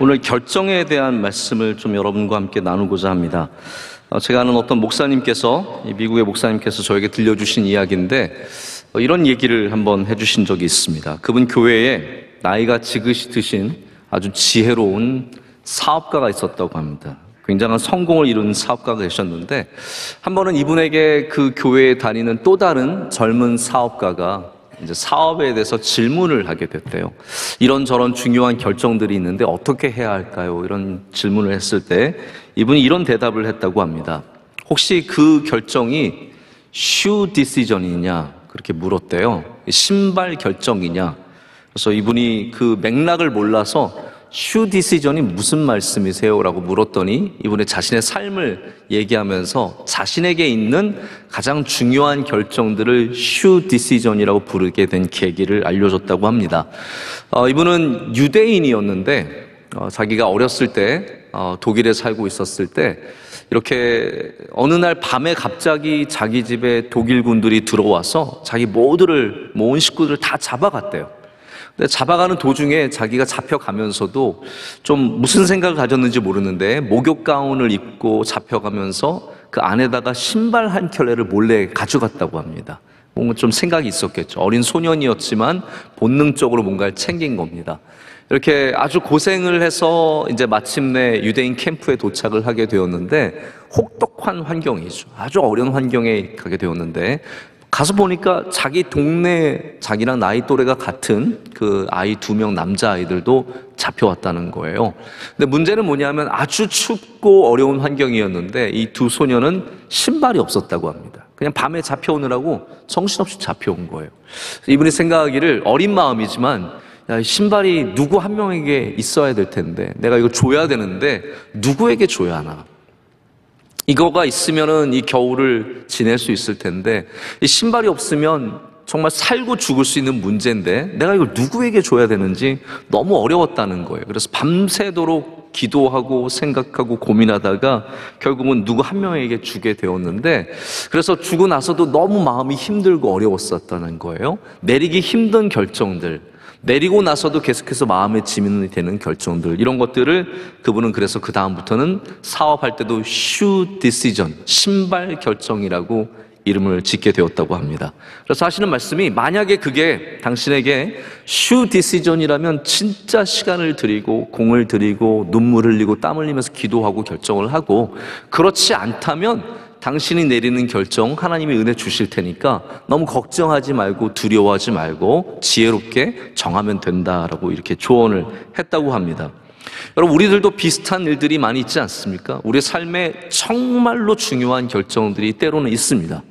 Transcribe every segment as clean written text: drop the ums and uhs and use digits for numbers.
오늘 결정에 대한 말씀을 좀 여러분과 함께 나누고자 합니다. 제가 아는 어떤 목사님께서, 미국의 목사님께서 저에게 들려주신 이야기인데 이런 얘기를 한번 해주신 적이 있습니다. 그분 교회에 나이가 지긋이 드신 아주 지혜로운 사업가가 있었다고 합니다. 굉장한 성공을 이룬 사업가가 계셨는데 한 번은 이분에게 그 교회에 다니는 또 다른 젊은 사업가가 이제 사업에 대해서 질문을 하게 됐대요. 이런저런 중요한 결정들이 있는데 어떻게 해야 할까요? 이런 질문을 했을 때 이분이 이런 대답을 했다고 합니다. 혹시 그 결정이 shoe decision이냐? 그렇게 물었대요. 신발 결정이냐? 그래서 이분이 그 맥락을 몰라서 shoe decision이 무슨 말씀이세요? 라고 물었더니 이분의 자신의 삶을 얘기하면서 자신에게 있는 가장 중요한 결정들을 shoe decision이라고 부르게 된 계기를 알려줬다고 합니다. 이분은 유대인이었는데 자기가 어렸을 때 독일에 살고 있었을 때 이렇게 어느 날 밤에 갑자기 자기 집에 독일군들이 들어와서 자기 모은 식구들을 다 잡아갔대요. 근데 잡아가는 도중에 자기가 잡혀가면서도 좀 무슨 생각을 가졌는지 모르는데 목욕 가운을 입고 잡혀가면서 그 안에다가 신발 한 켤레를 몰래 가져갔다고 합니다. 뭔가 좀 생각이 있었겠죠. 어린 소년이었지만 본능적으로 뭔가를 챙긴 겁니다. 이렇게 아주 고생을 해서 이제 마침내 유대인 캠프에 도착을 하게 되었는데 혹독한 환경이죠. 아주 어려운 환경에 가게 되었는데 가서 보니까 자기 동네 자기랑 나이 또래가 같은 그 아이 2명 남자아이들도 잡혀왔다는 거예요. 근데 문제는 뭐냐면 아주 춥고 어려운 환경이었는데 이 두 소녀는 신발이 없었다고 합니다. 그냥 밤에 잡혀오느라고 정신없이 잡혀온 거예요. 이분이 생각하기를 어린 마음이지만 야, 신발이 누구 한 명에게 있어야 될 텐데 내가 이거 줘야 되는데 누구에게 줘야 하나? 이거가 있으면은 이 겨울을 지낼 수 있을 텐데 이 신발이 없으면 정말 살고 죽을 수 있는 문제인데 내가 이걸 누구에게 줘야 되는지 너무 어려웠다는 거예요. 그래서 밤새도록 기도하고 생각하고 고민하다가 결국은 누구 한 명에게 주게 되었는데 그래서 주고 나서도 너무 마음이 힘들고 어려웠었다는 거예요. 내리기 힘든 결정들, 내리고 나서도 계속해서 마음에 짐이 되는 결정들, 이런 것들을 그분은 그래서 그 다음부터는 사업할 때도 shoe decision, 신발 결정이라고 이름을 짓게 되었다고 합니다. 그래서 하시는 말씀이 만약에 그게 당신에게 shoe decision이라면 진짜 시간을 들이고 공을 들이고 눈물 흘리고 땀 흘리면서 기도하고 결정을 하고, 그렇지 않다면 당신이 내리는 결정 하나님이 은혜 주실 테니까 너무 걱정하지 말고 두려워하지 말고 지혜롭게 정하면 된다라고 이렇게 조언을 했다고 합니다. 여러분, 우리들도 비슷한 일들이 많이 있지 않습니까? 우리 삶에 정말로 중요한 결정들이 때로는 있습니다.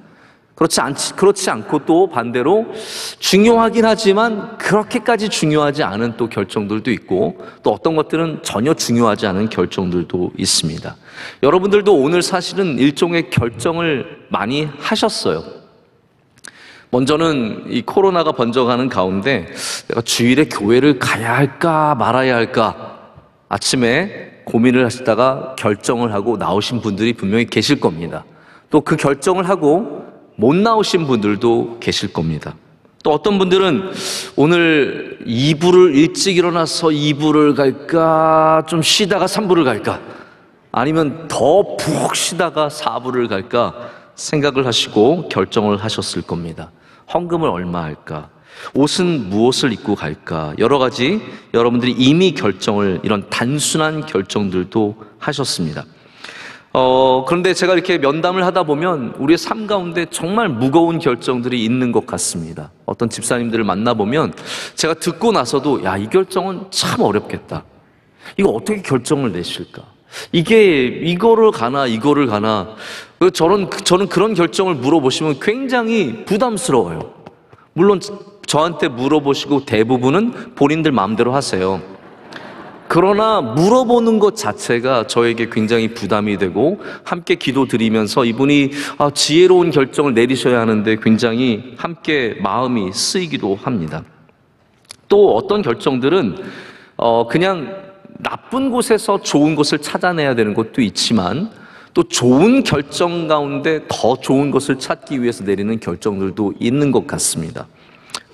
그렇지 않고 또 반대로 중요하긴 하지만 그렇게까지 중요하지 않은 또 결정들도 있고, 또 어떤 것들은 전혀 중요하지 않은 결정들도 있습니다. 여러분들도 오늘 사실은 일종의 결정을 많이 하셨어요. 먼저는 이 코로나가 번져가는 가운데 내가 주일에 교회를 가야 할까 말아야 할까 아침에 고민을 하시다가 결정을 하고 나오신 분들이 분명히 계실 겁니다. 또 그 결정을 하고 못 나오신 분들도 계실 겁니다. 또 어떤 분들은 오늘 2부를 일찍 일어나서 2부를 갈까, 좀 쉬다가 3부를 갈까, 아니면 더 푹 쉬다가 4부를 갈까 생각을 하시고 결정을 하셨을 겁니다. 헌금을 얼마 할까, 옷은 무엇을 입고 갈까, 여러 가지 여러분들이 이미 결정을, 이런 단순한 결정들도 하셨습니다. 그런데 제가 이렇게 면담을 하다 보면 우리의 삶 가운데 정말 무거운 결정들이 있는 것 같습니다. 어떤 집사님들을 만나보면 제가 듣고 나서도 야, 이 결정은 참 어렵겠다. 이거 어떻게 결정을 내실까? 이거를 가나 이거를 가나. 저는 그런 결정을 물어보시면 굉장히 부담스러워요. 물론 저한테 물어보시고 대부분은 본인들 마음대로 하세요. 그러나 물어보는 것 자체가 저에게 굉장히 부담이 되고, 함께 기도드리면서 이분이 지혜로운 결정을 내리셔야 하는데 굉장히 함께 마음이 쓰이기도 합니다. 또 어떤 결정들은 그냥 나쁜 곳에서 좋은 것을 찾아내야 되는 것도 있지만, 또 좋은 결정 가운데 더 좋은 것을 찾기 위해서 내리는 결정들도 있는 것 같습니다.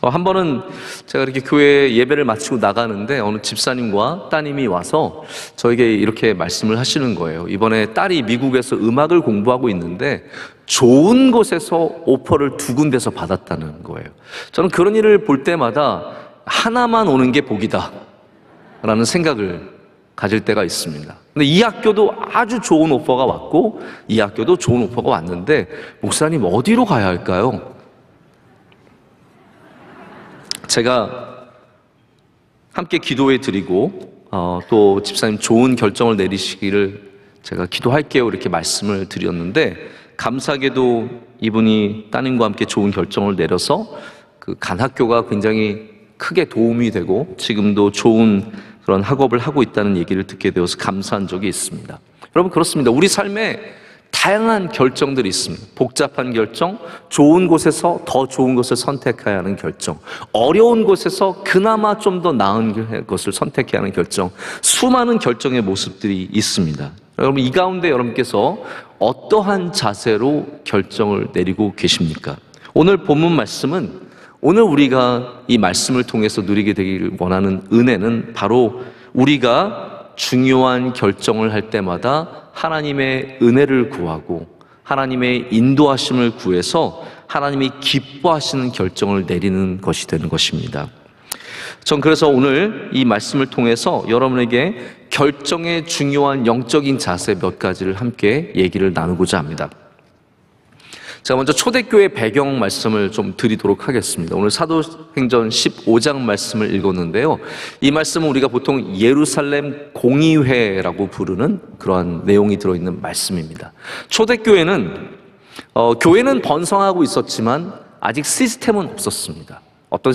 한 번은 제가 이렇게 교회 예배를 마치고 나가는데 어느 집사님과 따님이 와서 저에게 이렇게 말씀을 하시는 거예요. 이번에 딸이 미국에서 음악을 공부하고 있는데 좋은 곳에서 오퍼를 2군데서 받았다는 거예요. 저는 그런 일을 볼 때마다 하나만 오는 게 복이다 라는 생각을 가질 때가 있습니다. 근데 이 학교도 아주 좋은 오퍼가 왔고 이 학교도 좋은 오퍼가 왔는데 목사님 어디로 가야 할까요? 제가 함께 기도해 드리고 또 집사님 좋은 결정을 내리시기를 제가 기도할게요 이렇게 말씀을 드렸는데 감사하게도 이분이 따님과 함께 좋은 결정을 내려서 그 간 학교가 굉장히 크게 도움이 되고 지금도 좋은 그런 학업을 하고 있다는 얘기를 듣게 되어서 감사한 적이 있습니다. 여러분 그렇습니다. 우리 삶에 다양한 결정들이 있습니다. 복잡한 결정, 좋은 곳에서 더 좋은 것을 선택해야 하는 결정, 어려운 곳에서 그나마 좀 더 나은 것을 선택해야 하는 결정, 수많은 결정의 모습들이 있습니다. 여러분 이 가운데 여러분께서 어떠한 자세로 결정을 내리고 계십니까? 오늘 본문 말씀은 오늘 우리가 이 말씀을 통해서 누리게 되기를 원하는 은혜는 바로 우리가 중요한 결정을 할 때마다 하나님의 은혜를 구하고 하나님의 인도하심을 구해서 하나님이 기뻐하시는 결정을 내리는 것이 되는 것입니다. 전 그래서 오늘 이 말씀을 통해서 여러분에게 결정의 중요한 영적인 자세 몇 가지를 함께 얘기를 나누고자 합니다. 자, 먼저 초대교회 배경 말씀을 좀 드리도록 하겠습니다. 오늘 사도행전 15장 말씀을 읽었는데요. 이 말씀은 우리가 보통 예루살렘 공의회라고 부르는 그러한 내용이 들어있는 말씀입니다. 초대교회는 교회는 번성하고 있었지만 아직 시스템은 없었습니다. 어떤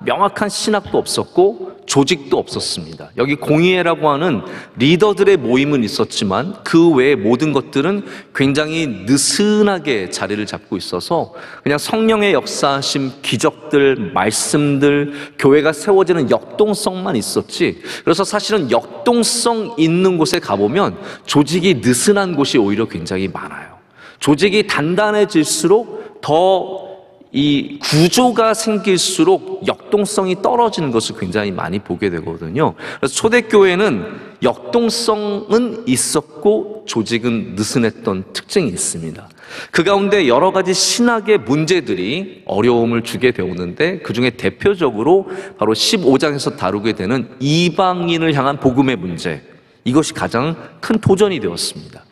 명확한 신학도 없었고 조직도 없었습니다. 여기 공의회라고 하는 리더들의 모임은 있었지만 그 외의 모든 것들은 굉장히 느슨하게 자리를 잡고 있어서 그냥 성령의 역사하심, 기적들, 말씀들, 교회가 세워지는 역동성만 있었지, 그래서 사실은 역동성 있는 곳에 가보면 조직이 느슨한 곳이 오히려 굉장히 많아요. 조직이 단단해질수록 더 이 구조가 생길수록 역동성이 떨어지는 것을 굉장히 많이 보게 되거든요. 그래서 초대교회는 역동성은 있었고 조직은 느슨했던 특징이 있습니다. 그 가운데 여러 가지 신학의 문제들이 어려움을 주게 되었는데 그 중에 대표적으로 바로 15장에서 다루게 되는 이방인을 향한 복음의 문제, 이것이 가장 큰 도전이 되었습니다.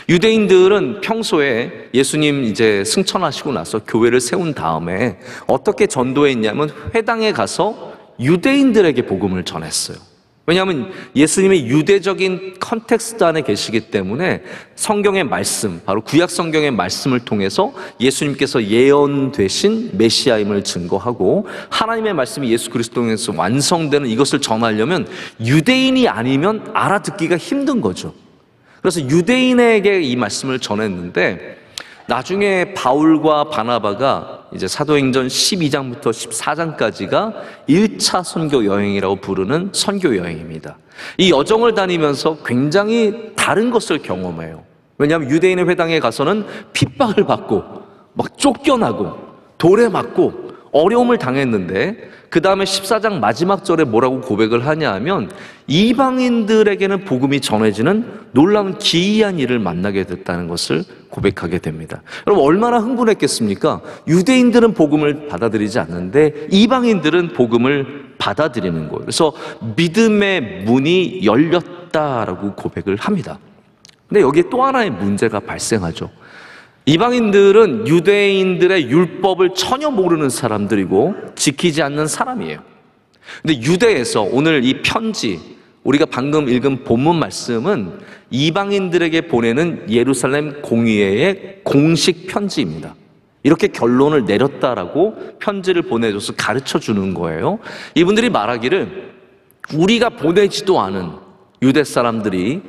유대인들은 평소에 예수님 이제 승천하시고 나서 교회를 세운 다음에 어떻게 전도했냐면 회당에 가서 유대인들에게 복음을 전했어요. 왜냐하면 예수님의 유대적인 컨텍스트 안에 계시기 때문에 성경의 말씀, 바로 구약 성경의 말씀을 통해서 예수님께서 예언되신 메시아임을 증거하고 하나님의 말씀이 예수 그리스도에서 완성되는 이것을 전하려면 유대인이 아니면 알아듣기가 힘든 거죠. 그래서 유대인에게 이 말씀을 전했는데 나중에 바울과 바나바가 이제 사도행전 12장부터 14장까지가 1차 선교 여행이라고 부르는 선교 여행입니다. 이 여정을 다니면서 굉장히 다른 것을 경험해요. 왜냐하면 유대인의 회당에 가서는 핍박을 받고 막 쫓겨나고 돌에 맞고 어려움을 당했는데 그 다음에 14장 마지막 절에 뭐라고 고백을 하냐 하면 이방인들에게는 복음이 전해지는 놀라운 기이한 일을 만나게 됐다는 것을 고백하게 됩니다. 여러분 얼마나 흥분했겠습니까? 유대인들은 복음을 받아들이지 않는데 이방인들은 복음을 받아들이는 거예요. 그래서 믿음의 문이 열렸다라고 고백을 합니다. 근데 여기에 또 하나의 문제가 발생하죠. 이방인들은 유대인들의 율법을 전혀 모르는 사람들이고 지키지 않는 사람이에요. 근데 유대에서 오늘 이 편지, 우리가 방금 읽은 본문 말씀은 이방인들에게 보내는 예루살렘 공의회의 공식 편지입니다. 이렇게 결론을 내렸다라고 편지를 보내줘서 가르쳐 주는 거예요. 이분들이 말하기를 우리가 보내지도 않은 유대 사람들이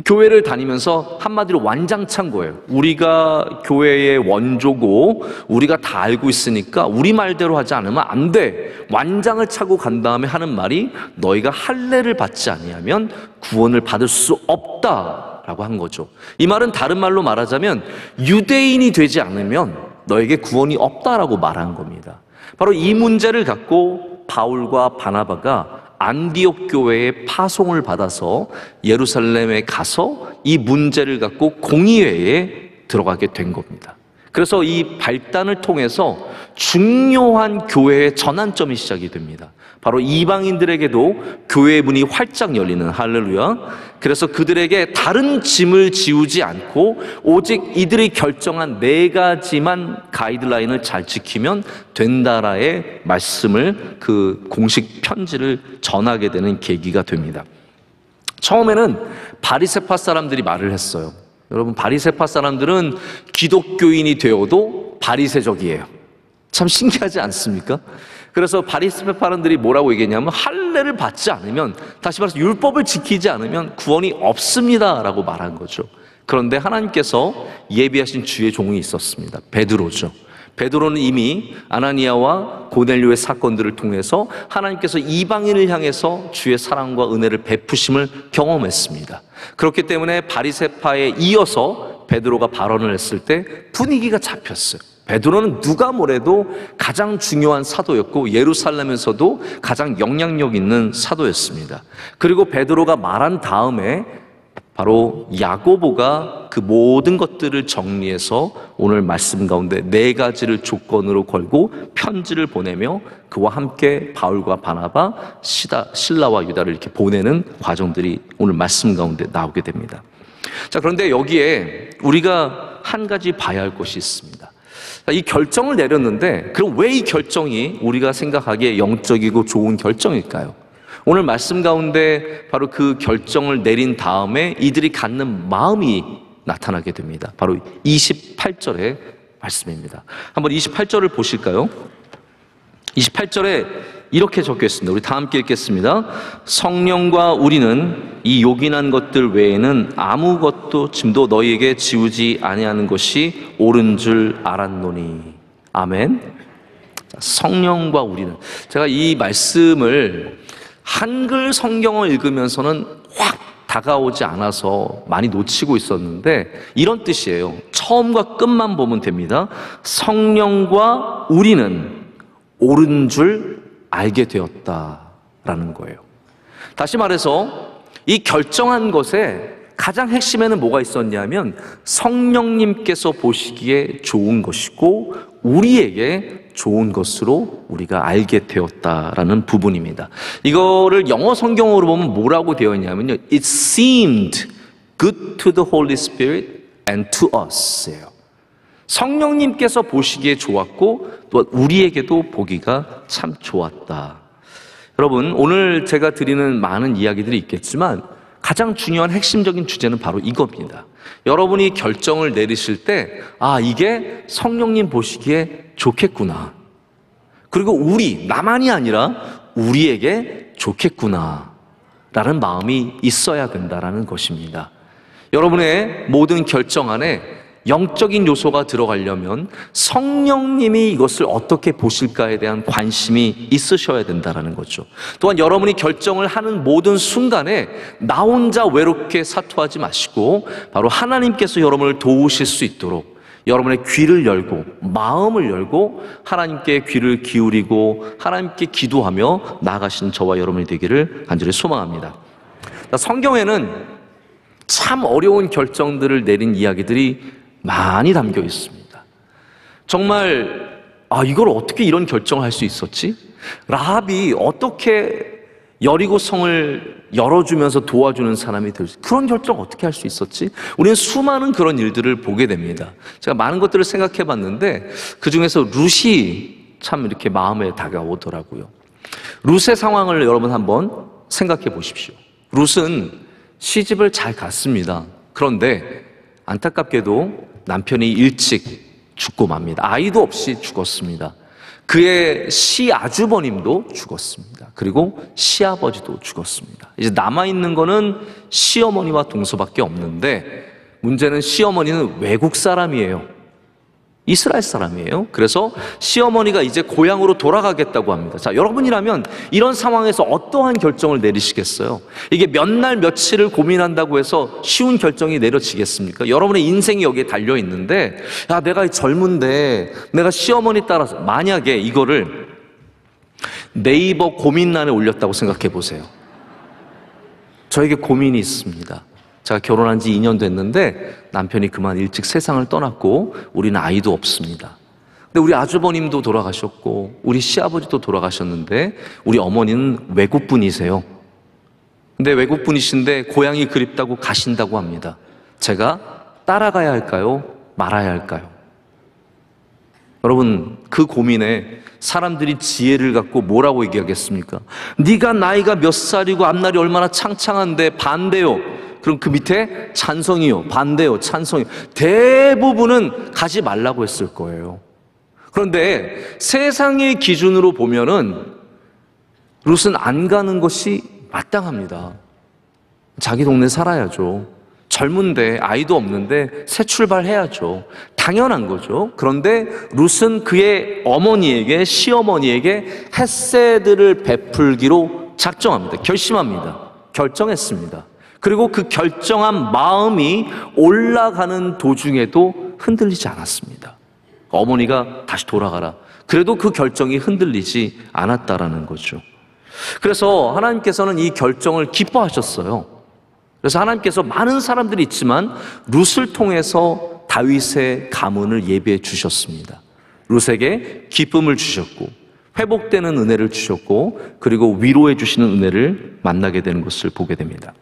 교회를 다니면서 한마디로 완장찬 거예요. 우리가 교회의 원조고 우리가 다 알고 있으니까 우리 말대로 하지 않으면 안 돼. 완장을 차고 간 다음에 하는 말이 너희가 할례를 받지 아니하면 구원을 받을 수 없다라고 한 거죠. 이 말은 다른 말로 말하자면 유대인이 되지 않으면 너에게 구원이 없다라고 말한 겁니다. 바로 이 문제를 갖고 바울과 바나바가 안디옥 교회에 파송을 받아서 예루살렘에 가서 이 문제를 갖고 공의회에 들어가게 된 겁니다. 그래서 이 발단을 통해서 중요한 교회의 전환점이 시작이 됩니다. 바로 이방인들에게도 교회의 문이 활짝 열리는, 할렐루야. 그래서 그들에게 다른 짐을 지우지 않고 오직 이들이 결정한 4가지만 가이드라인을 잘 지키면 된다라의 말씀을, 그 공식 편지를 전하게 되는 계기가 됩니다. 처음에는 바리새파 사람들이 말을 했어요. 여러분, 바리새파 사람들은 기독교인이 되어도 바리새적이에요. 참 신기하지 않습니까? 그래서 바리새파 사람들이 뭐라고 얘기했냐면, 할례를 받지 않으면, 다시 말해서 율법을 지키지 않으면 구원이 없습니다 라고 말한 거죠. 그런데 하나님께서 예비하신 주의 종이 있었습니다. 베드로죠. 베드로는 이미 아나니아와 고넬료의 사건들을 통해서 하나님께서 이방인을 향해서 주의 사랑과 은혜를 베푸심을 경험했습니다. 그렇기 때문에 바리새파에 이어서 베드로가 발언을 했을 때 분위기가 잡혔어요. 베드로는 누가 뭐래도 가장 중요한 사도였고 예루살렘에서도 가장 영향력 있는 사도였습니다. 그리고 베드로가 말한 다음에 바로 야고보가 그 모든 것들을 정리해서 오늘 말씀 가운데 4가지를 조건으로 걸고 편지를 보내며 그와 함께 바울과 바나바, 실라와 유다를 이렇게 보내는 과정들이 오늘 말씀 가운데 나오게 됩니다. 자, 그런데 여기에 우리가 한 가지 봐야 할 것이 있습니다. 이 결정을 내렸는데, 그럼 왜 이 결정이 우리가 생각하기에 영적이고 좋은 결정일까요? 오늘 말씀 가운데 바로 그 결정을 내린 다음에 이들이 갖는 마음이 나타나게 됩니다. 바로 28절의 말씀입니다. 한번 28절을 보실까요? 28절에 이렇게 적혀 있습니다. 우리 다 함께 읽겠습니다. 성령과 우리는 이 요긴한 것들 외에는 아무것도 짐도 너희에게 지우지 아니하는 것이 옳은 줄 알았노니. 아멘. 성령과 우리는, 제가 이 말씀을 한글 성경을 읽으면서는 확 다가오지 않아서 많이 놓치고 있었는데 이런 뜻이에요. 처음과 끝만 보면 됩니다. 성령과 우리는 옳은 줄 알게 되었다라는 거예요. 다시 말해서 이 결정한 것에 가장 핵심에는 뭐가 있었냐면 성령님께서 보시기에 좋은 것이고 우리에게 좋은 것으로 우리가 알게 되었다라는 부분입니다. 이거를 영어 성경으로 보면 뭐라고 되어 있냐면요, It seemed good to the Holy Spirit and to us 예요. 성령님께서 보시기에 좋았고 또 우리에게도 보기가 참 좋았다. 여러분, 오늘 제가 드리는 많은 이야기들이 있겠지만 가장 중요한 핵심적인 주제는 바로 이겁니다. 여러분이 결정을 내리실 때, 아, 이게 성령님 보시기에 좋겠구나. 그리고 나만이 아니라 우리에게 좋겠구나. 라는 마음이 있어야 된다는 것입니다. 여러분의 모든 결정 안에 영적인 요소가 들어가려면 성령님이 이것을 어떻게 보실까에 대한 관심이 있으셔야 된다는 거죠. 또한 여러분이 결정을 하는 모든 순간에 나 혼자 외롭게 사투하지 마시고 바로 하나님께서 여러분을 도우실 수 있도록 여러분의 귀를 열고 마음을 열고 하나님께 귀를 기울이고 하나님께 기도하며 나아가시는 저와 여러분이 되기를 간절히 소망합니다. 성경에는 참 어려운 결정들을 내린 이야기들이 많이 담겨 있습니다. 정말 이걸 어떻게 이런 결정을 할 수 있었지? 라합이 어떻게 여리고성을 열어주면서 도와주는 사람이 될 수, 그런 결정 어떻게 할 수 있었지? 우리는 수많은 그런 일들을 보게 됩니다. 제가 많은 것들을 생각해 봤는데 그 중에서 룻이 참 이렇게 마음에 다가오더라고요. 룻의 상황을 여러분 한번 생각해 보십시오. 룻은 시집을 잘 갔습니다. 그런데 안타깝게도 남편이 일찍 죽고 맙니다. 아이도 없이 죽었습니다. 그의 시아주버님도 죽었습니다. 그리고 시아버지도 죽었습니다. 이제 남아있는 거는 시어머니와 동서밖에 없는데 문제는 시어머니는 외국 사람이에요. 이스라엘 사람이에요. 그래서 시어머니가 이제 고향으로 돌아가겠다고 합니다. 자, 여러분이라면 이런 상황에서 어떠한 결정을 내리시겠어요? 이게 몇 날 며칠을 고민한다고 해서 쉬운 결정이 내려지겠습니까? 여러분의 인생이 여기에 달려 있는데, 야, 내가 젊은데 내가 시어머니 따라서, 만약에 이거를 네이버 고민란에 올렸다고 생각해 보세요. 저에게 고민이 있습니다. 제가 결혼한 지 2년 됐는데 남편이 그만 일찍 세상을 떠났고 우리는 아이도 없습니다. 근데 우리 아주버님도 돌아가셨고 우리 시아버지도 돌아가셨는데 우리 어머니는 외국분이세요. 근데 외국분이신데 고향이 그립다고 가신다고 합니다. 제가 따라가야 할까요? 말아야 할까요? 여러분, 그 고민에 사람들이 지혜를 갖고 뭐라고 얘기하겠습니까? 네가 나이가 몇 살이고 앞날이 얼마나 창창한데 반대요. 그럼 그 밑에 찬성이요, 반대요, 찬성이요. 대부분은 가지 말라고 했을 거예요. 그런데 세상의 기준으로 보면은 룻은 안 가는 것이 마땅합니다. 자기 동네 살아야죠. 젊은데 아이도 없는데 새 출발해야죠. 당연한 거죠. 그런데 룻은 그의 어머니에게, 시어머니에게 햇새들을 베풀기로 작정합니다. 결심합니다. 결정했습니다. 그리고 그 결정한 마음이 올라가는 도중에도 흔들리지 않았습니다. 어머니가 다시 돌아가라. 그래도 그 결정이 흔들리지 않았다라는 거죠. 그래서 하나님께서는 이 결정을 기뻐하셨어요. 그래서 하나님께서 많은 사람들이 있지만 룻을 통해서 다윗의 가문을 예비해 주셨습니다. 룻에게 기쁨을 주셨고 회복되는 은혜를 주셨고 그리고 위로해 주시는 은혜를 만나게 되는 것을 보게 됩니다.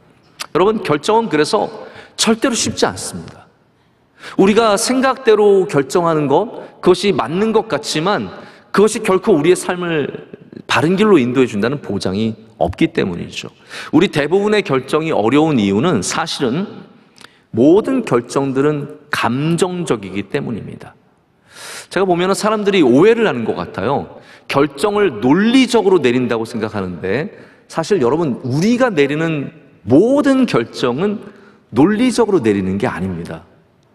여러분, 결정은 그래서 절대로 쉽지 않습니다. 우리가 생각대로 결정하는 것, 그것이 맞는 것 같지만 그것이 결코 우리의 삶을 바른 길로 인도해 준다는 보장이 없기 때문이죠. 우리 대부분의 결정이 어려운 이유는 사실은 모든 결정들은 감정적이기 때문입니다. 제가 보면 사람들이 오해를 하는 것 같아요. 결정을 논리적으로 내린다고 생각하는데 사실 여러분, 우리가 내리는 모든 결정은 논리적으로 내리는 게 아닙니다.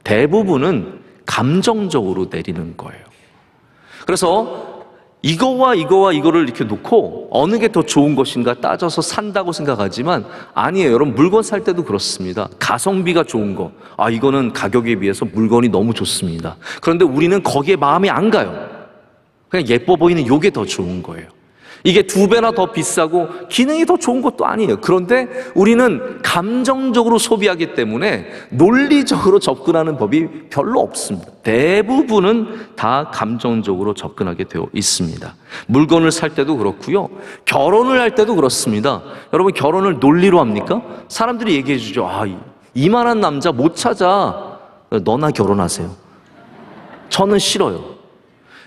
대부분은 감정적으로 내리는 거예요. 그래서 이거와 이거를 이렇게 놓고 어느 게 더 좋은 것인가 따져서 산다고 생각하지만 아니에요. 여러분, 물건 살 때도 그렇습니다. 가성비가 좋은 거, 이거는 가격에 비해서 물건이 너무 좋습니다. 그런데 우리는 거기에 마음이 안 가요. 그냥 예뻐 보이는 이게 더 좋은 거예요. 이게 2배나 더 비싸고 기능이 더 좋은 것도 아니에요. 그런데 우리는 감정적으로 소비하기 때문에 논리적으로 접근하는 법이 별로 없습니다. 대부분은 다 감정적으로 접근하게 되어 있습니다. 물건을 살 때도 그렇고요. 결혼을 할 때도 그렇습니다. 여러분, 결혼을 논리로 합니까? 사람들이 얘기해 주죠. 이만한 남자 못 찾아. 너나 결혼하세요. 저는 싫어요.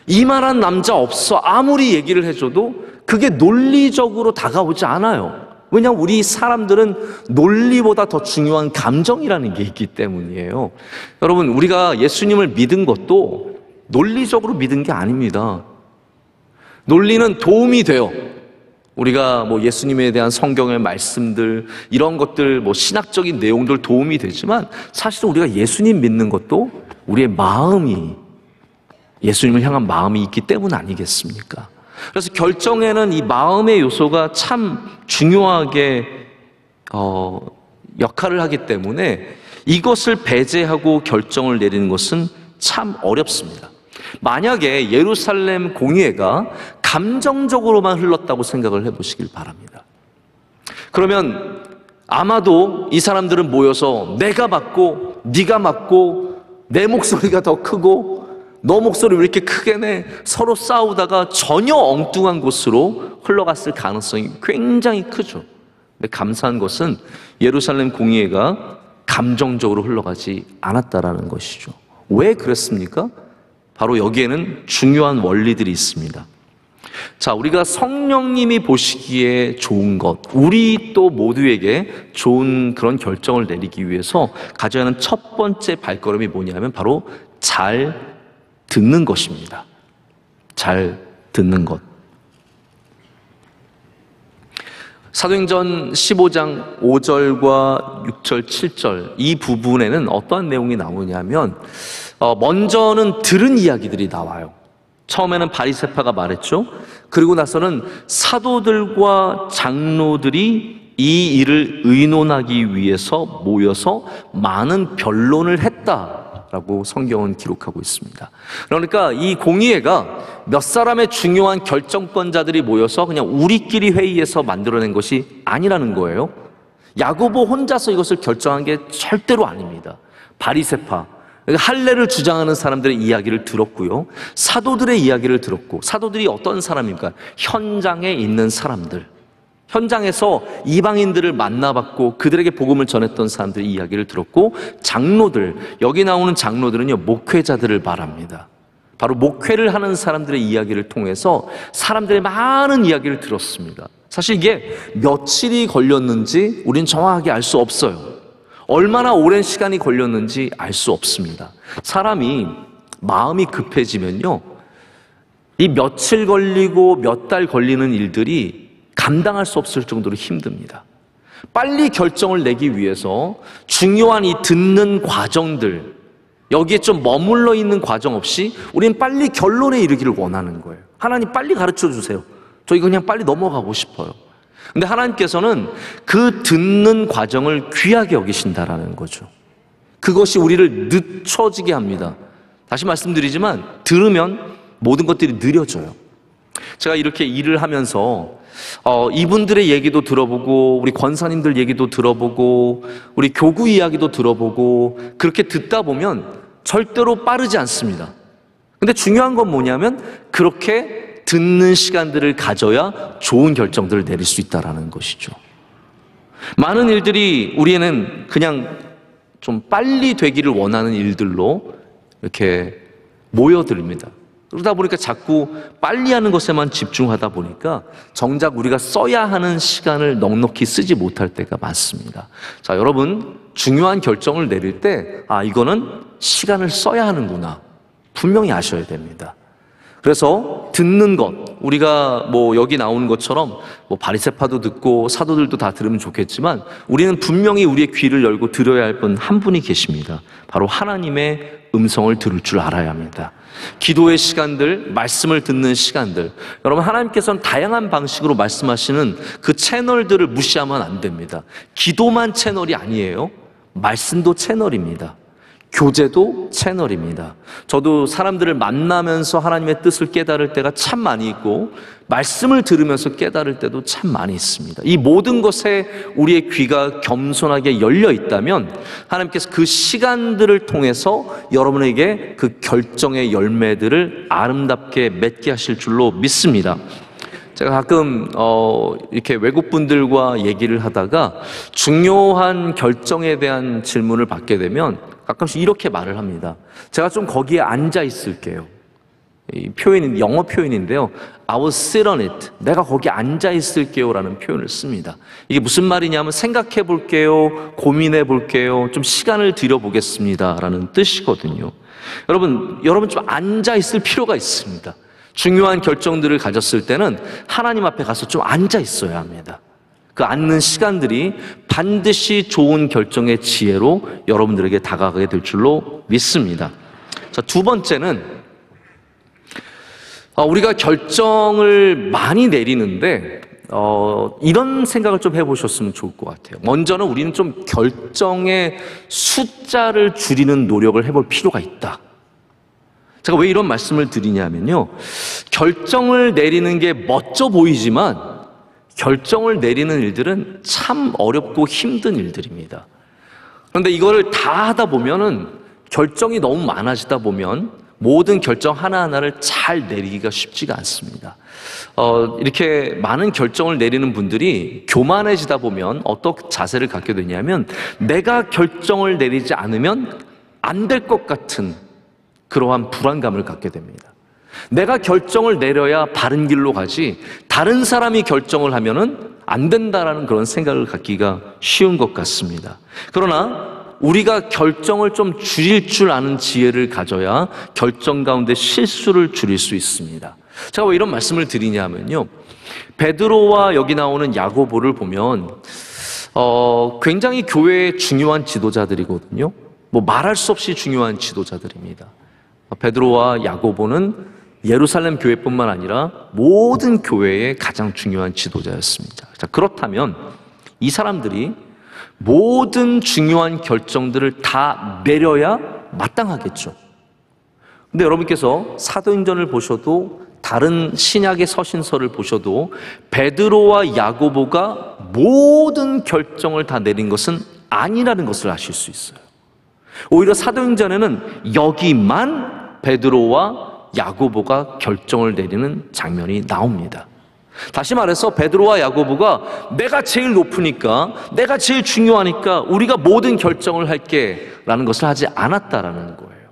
이만한 남자 없어. 아무리 얘기를 해줘도 그게 논리적으로 다가오지 않아요. 왜냐하면 우리 사람들은 논리보다 더 중요한 감정이라는 게 있기 때문이에요. 여러분, 우리가 예수님을 믿은 것도 논리적으로 믿은 게 아닙니다. 논리는 도움이 돼요. 우리가 예수님에 대한 성경의 말씀들, 이런 것들, 신학적인 내용들 도움이 되지만 사실은 우리가 예수님 믿는 것도 우리의 마음이, 예수님을 향한 마음이 있기 때문 아니겠습니까? 그래서 결정에는 이 마음의 요소가 참 중요하게 역할을 하기 때문에 이것을 배제하고 결정을 내리는 것은 참 어렵습니다. 만약에 예루살렘 공의회가 감정적으로만 흘렀다고 생각을 해보시길 바랍니다. 그러면 아마도 이 사람들은 모여서 내가 맞고 네가 맞고 내 목소리가 더 크고 너 목소리 왜 이렇게 크게 내? 서로 싸우다가 전혀 엉뚱한 곳으로 흘러갔을 가능성이 굉장히 크죠. 근데 감사한 것은 예루살렘 공의회가 감정적으로 흘러가지 않았다라는 것이죠. 왜 그랬습니까? 바로 여기에는 중요한 원리들이 있습니다. 자, 우리가 성령님이 보시기에 좋은 것, 우리 또 모두에게 좋은 그런 결정을 내리기 위해서 가져야 하는 첫 번째 발걸음이 뭐냐면 바로 잘 듣는 것입니다. 잘 듣는 것. 사도행전 15장 5절과 6절, 7절 이 부분에는 어떠한 내용이 나오냐면 먼저는 들은 이야기들이 나와요. 처음에는 바리새파가 말했죠. 그리고 나서는 사도들과 장로들이 이 일을 의논하기 위해서 모여서 많은 변론을 했다라고 성경은 기록하고 있습니다. 그러니까 이 공의회가 몇 사람의 중요한 결정권자들이 모여서 그냥 우리끼리 회의해서 만들어낸 것이 아니라는 거예요. 야고보 혼자서 이것을 결정한 게 절대로 아닙니다. 바리새파, 할례를 주장하는 사람들의 이야기를 들었고요, 사도들의 이야기를 들었고, 사도들이 어떤 사람입니까? 현장에 있는 사람들, 현장에서 이방인들을 만나봤고 그들에게 복음을 전했던 사람들의 이야기를 들었고, 장로들, 여기 나오는 장로들은요 목회자들을 말합니다. 바로 목회를 하는 사람들의 이야기를 통해서 사람들의 많은 이야기를 들었습니다. 사실 이게 며칠이 걸렸는지 우린 정확하게 알 수 없어요. 얼마나 오랜 시간이 걸렸는지 알 수 없습니다. 사람이 마음이 급해지면요, 이 며칠 걸리고 몇 달 걸리는 일들이 감당할 수 없을 정도로 힘듭니다. 빨리 결정을 내기 위해서 중요한 이 듣는 과정들, 여기에 좀 머물러 있는 과정 없이 우리는 빨리 결론에 이르기를 원하는 거예요. 하나님 빨리 가르쳐 주세요. 저 이거 그냥 빨리 넘어가고 싶어요. 근데 하나님께서는 그 듣는 과정을 귀하게 여기신다라는 거죠. 그것이 우리를 늦춰지게 합니다. 다시 말씀드리지만 들으면 모든 것들이 느려져요. 제가 이렇게 일을 하면서 이분들의 얘기도 들어보고 우리 권사님들 얘기도 들어보고 우리 교구 이야기도 들어보고 그렇게 듣다 보면 절대로 빠르지 않습니다. 근데 중요한 건 뭐냐면 그렇게 듣는 시간들을 가져야 좋은 결정들을 내릴 수 있다는 것이죠. 많은 일들이 우리에는 그냥 좀 빨리 되기를 원하는 일들로 이렇게 모여듭니다. 그러다 보니까 자꾸 빨리 하는 것에만 집중하다 보니까 정작 우리가 써야 하는 시간을 넉넉히 쓰지 못할 때가 많습니다. 자, 여러분, 중요한 결정을 내릴 때 이거는 시간을 써야 하는구나 분명히 아셔야 됩니다. 그래서 듣는 것, 우리가 여기 나오는 것처럼 바리새파도 듣고 사도들도 다 들으면 좋겠지만 우리는 분명히 우리의 귀를 열고 들어야 할 분 한 분이 계십니다. 바로 하나님의 음성을 들을 줄 알아야 합니다. 기도의 시간들, 말씀을 듣는 시간들, 여러분 하나님께서는 다양한 방식으로 말씀하시는 그 채널들을 무시하면 안 됩니다. 기도만 채널이 아니에요. 말씀도 채널입니다. 교제도 채널입니다. 저도 사람들을 만나면서 하나님의 뜻을 깨달을 때가 참 많이 있고 말씀을 들으면서 깨달을 때도 참 많이 있습니다. 이 모든 것에 우리의 귀가 겸손하게 열려 있다면 하나님께서 그 시간들을 통해서 여러분에게 그 결정의 열매들을 아름답게 맺게 하실 줄로 믿습니다. 제가 가끔 이렇게 외국 분들과 얘기를 하다가 중요한 결정에 대한 질문을 받게 되면 가끔씩 이렇게 말을 합니다. 제가 좀 거기에 앉아 있을게요. 이 표현이 영어 표현인데요. I will sit on it. 내가 거기 앉아 있을게요 라는 표현을 씁니다. 이게 무슨 말이냐면 생각해 볼게요, 고민해 볼게요, 좀 시간을 들여보겠습니다 라는 뜻이거든요. 여러분 좀 앉아 있을 필요가 있습니다. 중요한 결정들을 가졌을 때는 하나님 앞에 가서 좀 앉아 있어야 합니다. 그 앉는 시간들이 반드시 좋은 결정의 지혜로 여러분들에게 다가가게 될 줄로 믿습니다. 자, 두 번째는 우리가 결정을 많이 내리는데 이런 생각을 좀 해보셨으면 좋을 것 같아요. 먼저는 우리는 좀 결정의 숫자를 줄이는 노력을 해볼 필요가 있다. 제가 왜 이런 말씀을 드리냐면요, 결정을 내리는 게 멋져 보이지만 결정을 내리는 일들은 참 어렵고 힘든 일들입니다. 그런데 이거를 다 하다 보면은 결정이 너무 많아지다 보면 모든 결정 하나하나를 잘 내리기가 쉽지가 않습니다. 이렇게 많은 결정을 내리는 분들이 교만해지다 보면 어떤 자세를 갖게 되냐면 내가 결정을 내리지 않으면 안 될 것 같은 그러한 불안감을 갖게 됩니다. 내가 결정을 내려야 바른 길로 가지 다른 사람이 결정을 하면은 안 된다라는 그런 생각을 갖기가 쉬운 것 같습니다. 그러나 우리가 결정을 좀 줄일 줄 아는 지혜를 가져야 결정 가운데 실수를 줄일 수 있습니다. 제가 왜 이런 말씀을 드리냐면요, 베드로와 여기 나오는 야고보를 보면 굉장히 교회의 중요한 지도자들이거든요. 뭐 말할 수 없이 중요한 지도자들입니다. 베드로와 야고보는 예루살렘 교회뿐만 아니라 모든 교회의 가장 중요한 지도자였습니다. 자, 그렇다면 이 사람들이 모든 중요한 결정들을 다 내려야 마땅하겠죠. 근데 여러분께서 사도행전을 보셔도 다른 신약의 서신서를 보셔도 베드로와 야고보가 모든 결정을 다 내린 것은 아니라는 것을 아실 수 있어요. 오히려 사도행전에는 여기만 베드로와 야고보가 결정을 내리는 장면이 나옵니다. 다시 말해서 베드로와 야고보가 내가 제일 높으니까, 내가 제일 중요하니까 우리가 모든 결정을 할게 라는 것을 하지 않았다라는 거예요.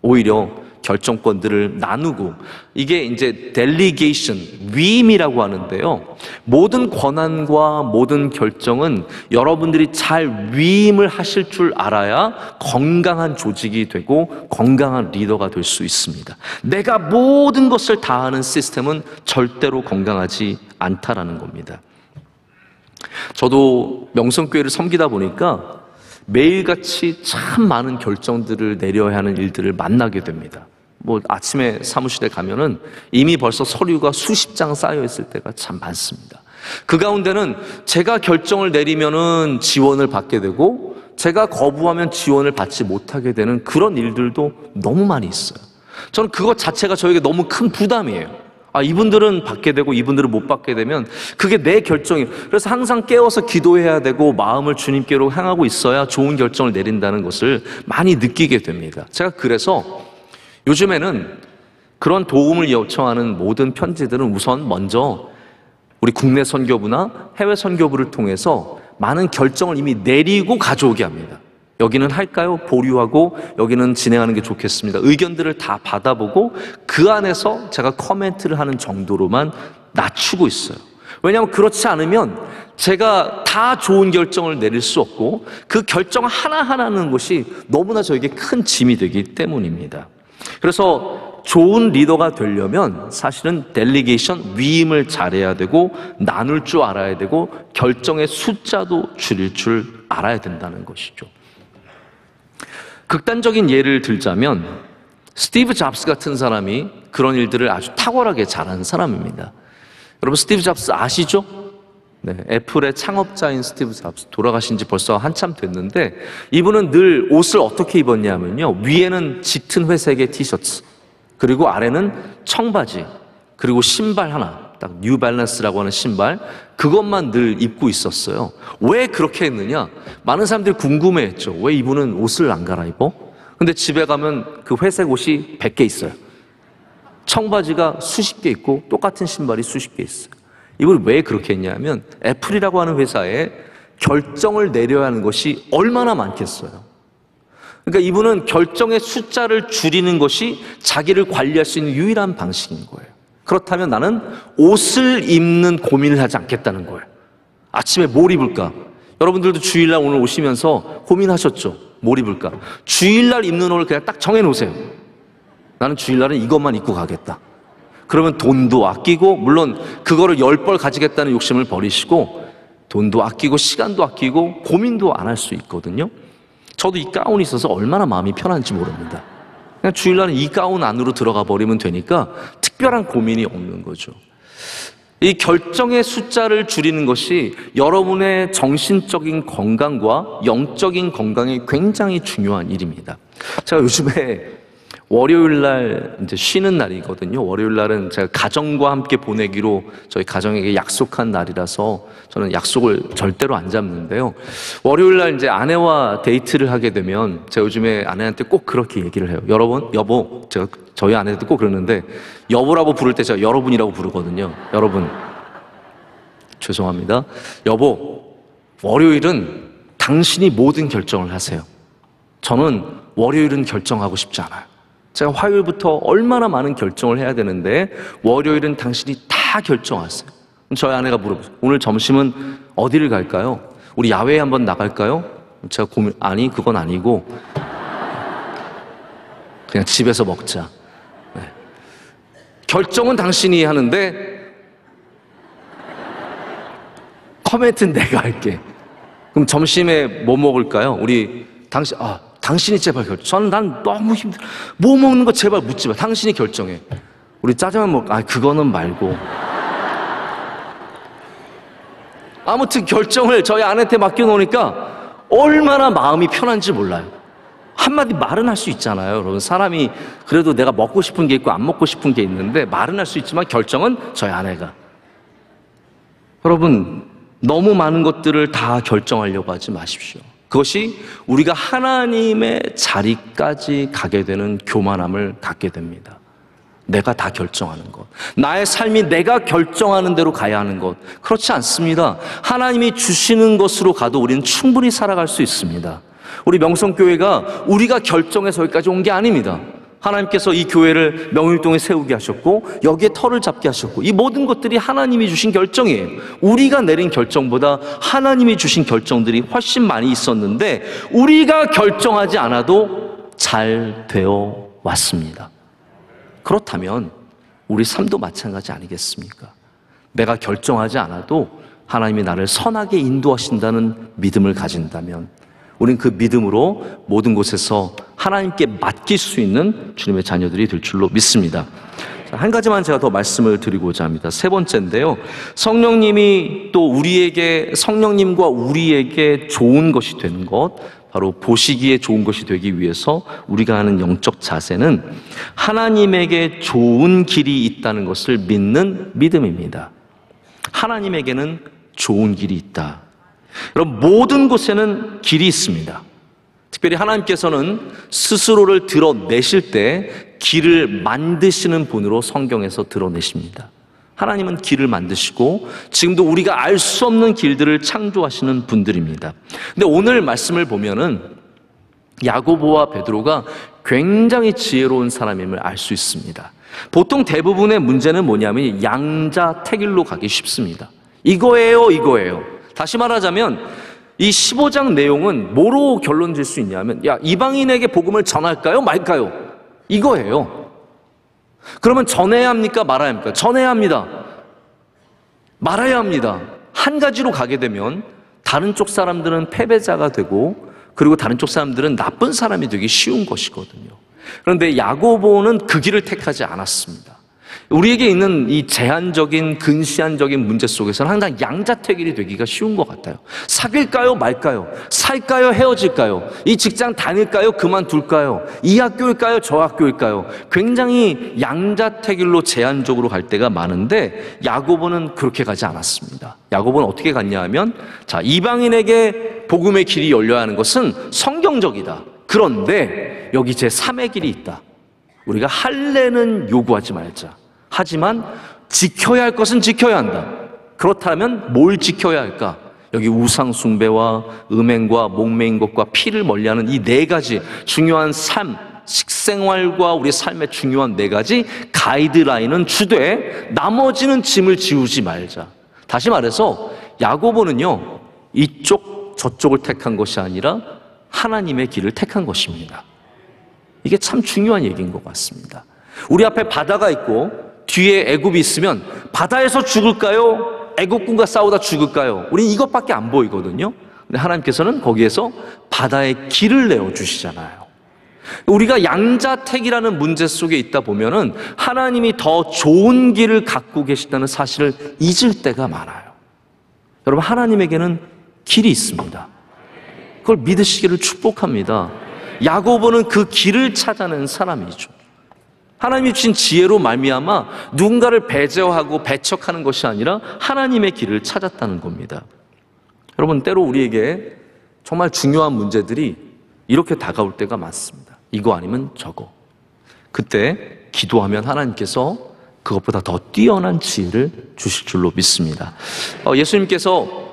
오히려 결정권들을 나누고, 이게 이제 델리게이션, 위임이라고 하는데요. 모든 권한과 모든 결정은 여러분들이 잘 위임을 하실 줄 알아야 건강한 조직이 되고 건강한 리더가 될 수 있습니다. 내가 모든 것을 다 하는 시스템은 절대로 건강하지 않다라는 겁니다. 저도 명성교회를 섬기다 보니까 매일같이 참 많은 결정들을 내려야 하는 일들을 만나게 됩니다. 뭐 아침에 사무실에 가면은 이미 벌써 서류가 수십 장 쌓여 있을 때가 참 많습니다. 그 가운데는 제가 결정을 내리면은 지원을 받게 되고 제가 거부하면 지원을 받지 못하게 되는 그런 일들도 너무 많이 있어요. 저는 그것 자체가 저에게 너무 큰 부담이에요. 이분들은 받게 되고 이분들은 못 받게 되면 그게 내 결정이에요. 그래서 항상 깨워서 기도해야 되고 마음을 주님께로 향하고 있어야 좋은 결정을 내린다는 것을 많이 느끼게 됩니다. 제가 그래서 요즘에는 그런 도움을 요청하는 모든 편지들은 우선 먼저 우리 국내 선교부나 해외 선교부를 통해서 많은 결정을 이미 내리고 가져오게 합니다. 여기는 할까요? 보류하고 여기는 진행하는 게 좋겠습니다. 의견들을 다 받아보고 그 안에서 제가 코멘트를 하는 정도로만 낮추고 있어요. 왜냐하면 그렇지 않으면 제가 다 좋은 결정을 내릴 수 없고 그 결정 하나하나 하는 것이 너무나 저에게 큰 짐이 되기 때문입니다. 그래서 좋은 리더가 되려면 사실은 델리게이션, 위임을 잘해야 되고 나눌 줄 알아야 되고 결정의 숫자도 줄일 줄 알아야 된다는 것이죠. 극단적인 예를 들자면 스티브 잡스 같은 사람이 그런 일들을 아주 탁월하게 잘하는 사람입니다. 여러분 스티브 잡스 아시죠? 네, 애플의 창업자인 스티브 잡스 돌아가신 지 벌써 한참 됐는데 이분은 늘 옷을 어떻게 입었냐면요, 위에는 짙은 회색의 티셔츠, 그리고 아래는 청바지, 그리고 신발 하나, 딱 뉴발란스라고 하는 신발, 그것만 늘 입고 있었어요. 왜 그렇게 했느냐? 많은 사람들이 궁금해했죠. 왜 이분은 옷을 안 갈아입어? 근데 집에 가면 그 회색 옷이 100개 있어요. 청바지가 수십 개 있고 똑같은 신발이 수십 개 있어요. 이걸 왜 그렇게 했냐면 애플이라고 하는 회사에 결정을 내려야 하는 것이 얼마나 많겠어요. 그러니까 이분은 결정의 숫자를 줄이는 것이 자기를 관리할 수 있는 유일한 방식인 거예요. 그렇다면 나는 옷을 입는 고민을 하지 않겠다는 거예요. 아침에 뭘 입을까? 여러분들도 주일날 오늘 오시면서 고민하셨죠? 뭘 입을까? 주일날 입는 옷을 그냥 딱 정해놓으세요. 나는 주일날은 이것만 입고 가겠다. 그러면 돈도 아끼고, 물론 그거를 10벌 가지겠다는 욕심을 버리시고 돈도 아끼고 시간도 아끼고 고민도 안 할 수 있거든요. 저도 이 가운이 있어서 얼마나 마음이 편한지 모릅니다. 그냥 주일날은 이 가운 안으로 들어가 버리면 되니까 특별한 고민이 없는 거죠. 이 결정의 숫자를 줄이는 것이 여러분의 정신적인 건강과 영적인 건강에 굉장히 중요한 일입니다. 제가 요즘에 월요일 날 이제 쉬는 날이거든요. 월요일 날은 제가 가정과 함께 보내기로 저희 가정에게 약속한 날이라서 저는 약속을 절대로 안 잡는데요. 월요일 날 이제 아내와 데이트를 하게 되면 제가 요즘에 아내한테 꼭 그렇게 얘기를 해요. 여보, 제가 저희 아내도 꼭 그러는데 여보라고 부를 때 제가 여러분이라고 부르거든요. 여러분, 죄송합니다. 여보, 월요일은 당신이 모든 결정을 하세요. 저는 월요일은 결정하고 싶지 않아요. 제가 화요일부터 얼마나 많은 결정을 해야 되는데 월요일은 당신이 다 결정하세요. 저희 아내가 물어보세요. 오늘 점심은 어디를 갈까요? 우리 야외에 한번 나갈까요? 제가 아니 그건 아니고 그냥 집에서 먹자. 네. 결정은 당신이 하는데 코멘트는 내가 할게. 그럼 점심에 뭐 먹을까요? 당신이 제발 결정. 난 너무 힘들어. 뭐 먹는 거 제발 묻지 마. 당신이 결정해. 우리 짜장면 그거는 말고. 아무튼 결정을 저희 아내한테 맡겨놓으니까 얼마나 마음이 편한지 몰라요. 한마디 말은 할 수 있잖아요. 여러분, 사람이 그래도 내가 먹고 싶은 게 있고 안 먹고 싶은 게 있는데 말은 할 수 있지만 결정은 저희 아내가. 여러분, 너무 많은 것들을 다 결정하려고 하지 마십시오. 그것이 우리가 하나님의 자리까지 가게 되는 교만함을 갖게 됩니다. 내가 다 결정하는 것, 나의 삶이 내가 결정하는 대로 가야 하는 것, 그렇지 않습니다. 하나님이 주시는 것으로 가도 우리는 충분히 살아갈 수 있습니다. 우리 명성교회가 우리가 결정해서 여기까지 온 게 아닙니다. 하나님께서 이 교회를 명일동에 세우게 하셨고 여기에 터를 잡게 하셨고, 이 모든 것들이 하나님이 주신 결정이에요. 우리가 내린 결정보다 하나님이 주신 결정들이 훨씬 많이 있었는데 우리가 결정하지 않아도 잘 되어 왔습니다. 그렇다면 우리 삶도 마찬가지 아니겠습니까? 내가 결정하지 않아도 하나님이 나를 선하게 인도하신다는 믿음을 가진다면 우린 그 믿음으로 모든 곳에서 하나님께 맡길 수 있는 주님의 자녀들이 될 줄로 믿습니다. 한 가지만 제가 더 말씀을 드리고자 합니다. 세 번째인데요, 성령님이 또 성령님과 우리에게 좋은 것이 되는 것, 바로 보시기에 좋은 것이 되기 위해서 우리가 하는 영적 자세는 하나님에게 좋은 길이 있다는 것을 믿는 믿음입니다. 하나님에게는 좋은 길이 있다. 여러분, 모든 곳에는 길이 있습니다. 특별히 하나님께서는 스스로를 드러내실 때 길을 만드시는 분으로 성경에서 드러내십니다. 하나님은 길을 만드시고 지금도 우리가 알 수 없는 길들을 창조하시는 분들입니다. 근데 오늘 말씀을 보면은 야고보와 베드로가 굉장히 지혜로운 사람임을 알 수 있습니다. 보통 대부분의 문제는 뭐냐면 양자택일로 가기 쉽습니다. 이거예요. 다시 말하자면 이 15장 내용은 뭐로 결론 질 수 있냐면, 이방인에게 복음을 전할까요 말까요? 이거예요. 그러면 전해야 합니까 말아야 합니까? 전해야 합니다. 말아야 합니다. 한 가지로 가게 되면 다른 쪽 사람들은 패배자가 되고, 그리고 다른 쪽 사람들은 나쁜 사람이 되기 쉬운 것이거든요. 그런데 야고보는 그 길을 택하지 않았습니다. 우리에게 있는 이 제한적인 근시안적인 문제 속에서는 항상 양자택일이 되기가 쉬운 것 같아요. 사귈까요 말까요? 살까요 헤어질까요? 이 직장 다닐까요 그만둘까요? 이 학교일까요 저 학교일까요? 굉장히 양자택일로 제한적으로 갈 때가 많은데 야고보는 그렇게 가지 않았습니다. 야고보는 어떻게 갔냐 하면, 이방인에게 복음의 길이 열려야 하는 것은 성경적이다. 그런데 여기 제3의 길이 있다. 우리가 할례는 요구하지 말자. 하지만 지켜야 할 것은 지켜야 한다. 그렇다면 뭘 지켜야 할까? 여기 우상 숭배와 음행과 목매인 것과 피를 멀리하는 이 네 가지 중요한 식생활과 우리 삶의 중요한 네 가지 가이드라인은 주되 나머지는 짐을 지우지 말자. 다시 말해서 야고보는요, 이쪽 저쪽을 택한 것이 아니라 하나님의 길을 택한 것입니다. 이게 참 중요한 얘기인 것 같습니다. 우리 앞에 바다가 있고 뒤에 애굽이 있으면 바다에서 죽을까요? 애굽군과 싸우다 죽을까요? 우린 이것밖에 안 보이거든요. 근데 하나님께서는 거기에서 바다의 길을 내어주시잖아요. 우리가 양자택이라는 문제 속에 있다 보면은 하나님이 더 좋은 길을 갖고 계시다는 사실을 잊을 때가 많아요. 여러분, 하나님에게는 길이 있습니다. 그걸 믿으시기를 축복합니다. 야고보는 그 길을 찾아낸 사람이죠. 하나님이 주신 지혜로 말미암아 누군가를 배제하고 배척하는 것이 아니라 하나님의 길을 찾았다는 겁니다. 여러분, 때로 우리에게 정말 중요한 문제들이 이렇게 다가올 때가 많습니다. 이거 아니면 저거. 그때 기도하면 하나님께서 그것보다 더 뛰어난 지혜를 주실 줄로 믿습니다. 예수님께서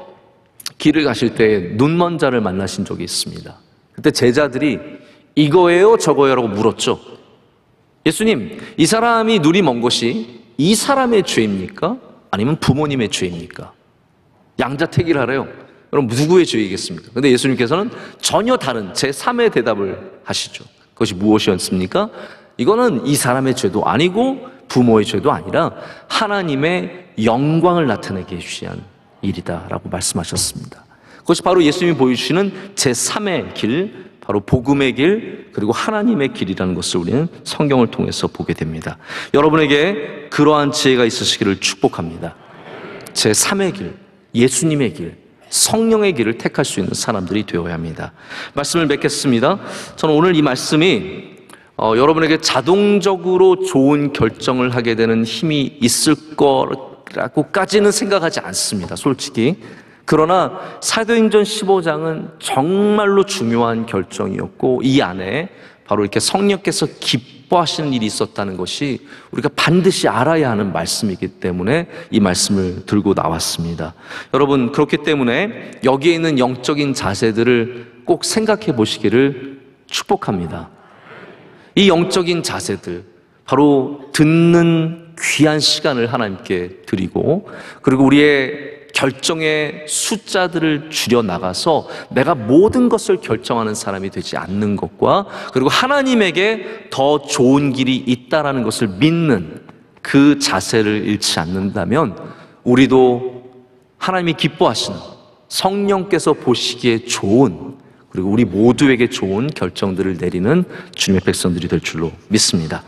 길을 가실 때 눈먼 자를 만나신 적이 있습니다. 그때 제자들이 이거예요 저거예요 라고 물었죠. 예수님, 이 사람이 눈이 먼 것이 이 사람의 죄입니까? 아니면 부모님의 죄입니까? 양자택일하래요. 그럼 누구의 죄이겠습니까? 근데 예수님께서는 전혀 다른 제3의 대답을 하시죠. 그것이 무엇이었습니까? 이거는 이 사람의 죄도 아니고 부모의 죄도 아니라 하나님의 영광을 나타내기 위한 일이다라고 말씀하셨습니다. 그것이 바로 예수님이 보여주시는 제3의 길, 바로 복음의 길, 그리고 하나님의 길이라는 것을 우리는 성경을 통해서 보게 됩니다. 여러분에게 그러한 지혜가 있으시기를 축복합니다. 제3의 길, 예수님의 길, 성령의 길을 택할 수 있는 사람들이 되어야 합니다. 말씀을 맺겠습니다. 저는 오늘 이 말씀이 여러분에게 자동적으로 좋은 결정을 하게 되는 힘이 있을 거라고까지는 생각하지 않습니다, 솔직히. 그러나 사도행전 15장은 정말로 중요한 결정이었고, 이 안에 바로 이렇게 성령께서 기뻐하시는 일이 있었다는 것이 우리가 반드시 알아야 하는 말씀이기 때문에 이 말씀을 들고 나왔습니다. 여러분, 그렇기 때문에 여기에 있는 영적인 자세들을 꼭 생각해 보시기를 축복합니다. 이 영적인 자세들, 바로 듣는 귀한 시간을 하나님께 드리고, 그리고 우리의 결정의 숫자들을 줄여나가서 내가 모든 것을 결정하는 사람이 되지 않는 것과, 그리고 하나님에게 더 좋은 길이 있다라는 것을 믿는 그 자세를 잃지 않는다면 우리도 하나님이 기뻐하시는, 성령께서 보시기에 좋은, 그리고 우리 모두에게 좋은 결정들을 내리는 주님의 백성들이 될 줄로 믿습니다.